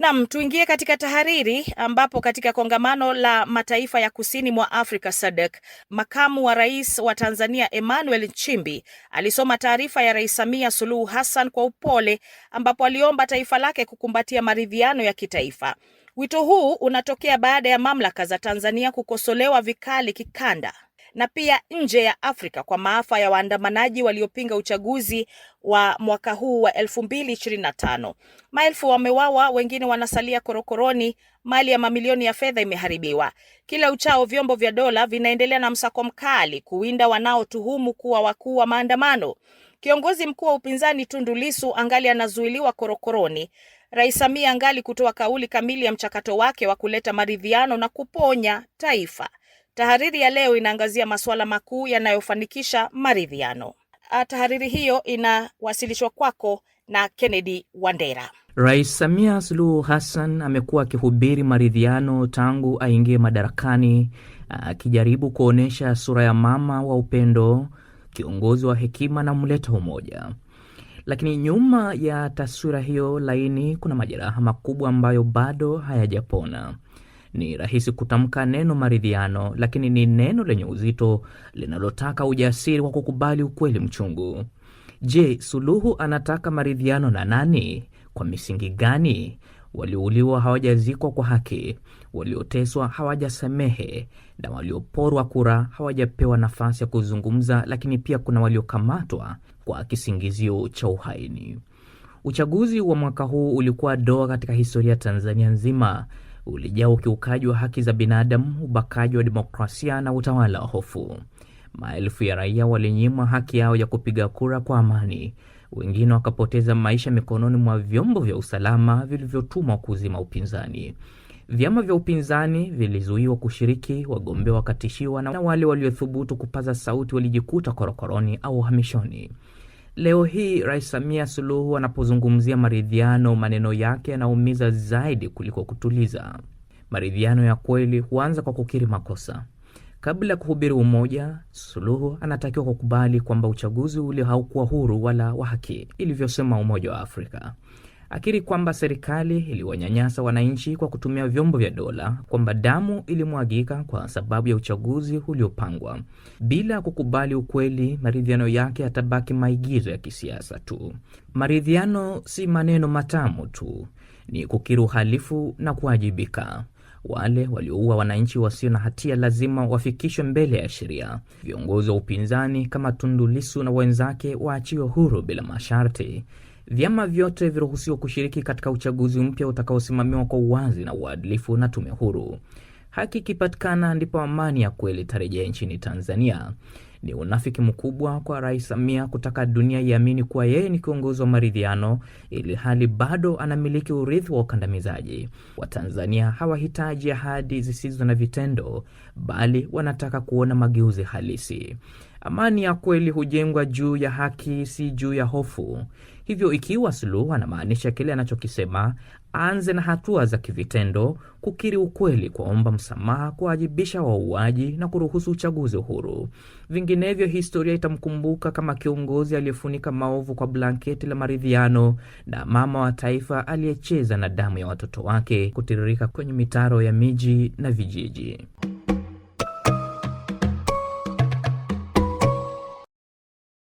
Naam, tuingie katika tahariri ambapo katika kongamano la mataifa ya kusini mwa Afrika SADC, makamu wa rais wa Tanzania Emmanuel Nchimbi alisoma taarifa ya Rais Samia Suluhu Hassan kwa upole, ambapo aliomba taifa lake kukumbatia maridhiano ya kitaifa. Wito huu unatokea baada ya mamlaka za Tanzania kukosolewa vikali kikanda na pia nje ya Afrika kwa maafa ya waandamanaji waliopinga uchaguzi wa mwaka huu wa 2025. Maelfu wameuawa, wengine wanasalia korokoroni, mali ya mamilioni ya fedha imeharibiwa. Kila uchao vyombo vya dola vinaendelea na msako mkali kuwinda wanaotuhumu kuwa wakuu wa maandamano. Kiongozi mkuu wa upinzani Tundu Lissu angali anazuiliwa korokoroni. Rais Samia angali kutoa kauli kamili ya mchakato wake wa kuleta maridhiano na kuponya taifa. Tahariri ya leo inaangazia masuala makuu yanayofanikisha maridhiano. Tahariri hiyo inawasilishwa kwako na Kennedy Wandera. Rais Samia Suluhu Hassan amekuwa akihubiri maridhiano tangu aingie madarakani, akijaribu kuonesha sura ya mama wa upendo, kiongozi wa hekima na mleta umoja. Lakini nyuma ya taswira hiyo laini kuna majeraha makubwa ambayo bado hayajapona. Ni rahisi kutamka neno maridhiano, lakini ni neno lenye uzito linalotaka ujasiri wa kukubali ukweli mchungu. Je, Suluhu anataka maridhiano na nani? Kwa misingi gani? Waliouliwa hawajazikwa kwa haki, walioteswa hawajasamehe, na walioporwa kura hawajapewa nafasi ya kuzungumza, lakini pia kuna waliokamatwa kwa kisingizio cha uhaini. Uchaguzi wa mwaka huu ulikuwa doa katika historia Tanzania nzima. Ulijaa ukiukaji wa haki za binadamu, ubakaji wa demokrasia na utawala wa hofu. Maelfu ya raia walinyimwa haki yao ya kupiga kura kwa amani. Wengine wakapoteza maisha mikononi mwa vyombo vya usalama vilivyotumwa kuzima upinzani. Vyama vya upinzani vilizuiwa kushiriki, wagombea wakatishiwa, na wale waliothubutu kupaza sauti walijikuta korokoroni au uhamishoni. Leo hii Rais Samia Suluhu anapozungumzia maridhiano, maneno yake yanaumiza zaidi kuliko kutuliza. Maridhiano ya kweli huanza kwa kukiri makosa. Kabla ya kuhubiri umoja, Suluhu anatakiwa kukubali kwamba uchaguzi ule haukuwa huru wala wa haki, ilivyosema Umoja wa Afrika. Akiri kwamba serikali iliwanyanyasa wananchi kwa kutumia vyombo vya dola, kwamba damu ilimwagika kwa sababu ya uchaguzi uliopangwa. Bila kukubali ukweli, maridhiano yake yatabaki maigizo ya kisiasa tu. Maridhiano si maneno matamu tu, ni kukiri uhalifu na kuwajibika. Wale walioua wananchi wasio na hatia lazima wafikishwe mbele ya sheria. Viongozi wa upinzani kama Tundu Lissu na wenzake waachiwe huru bila masharti. Vyama vyote viruhusiwa kushiriki katika uchaguzi mpya utakaosimamiwa kwa uwazi na uadilifu na tume huru. Haki ikipatikana ndipo amani ya kweli tarejea nchini Tanzania. Ni unafiki mkubwa kwa Rais Samia kutaka dunia iamini kuwa yeye ni kiongozi wa maridhiano, ili hali bado anamiliki urithi wa ukandamizaji. Watanzania hawahitaji ahadi zisizo na vitendo, bali wanataka kuona mageuzi halisi. Amani ya kweli hujengwa juu ya haki, si juu ya hofu. Hivyo ikiwa Suluhu anamaanisha kile anachokisema, anze na hatua za kivitendo: kukiri ukweli, kuomba msamaha, kuwajibisha wauaji na kuruhusu uchaguzi huru. Vinginevyo historia itamkumbuka kama kiongozi aliyefunika maovu kwa blanketi la maridhiano, na mama wa taifa aliyecheza na damu ya watoto wake kutiririka kwenye mitaro ya miji na vijiji.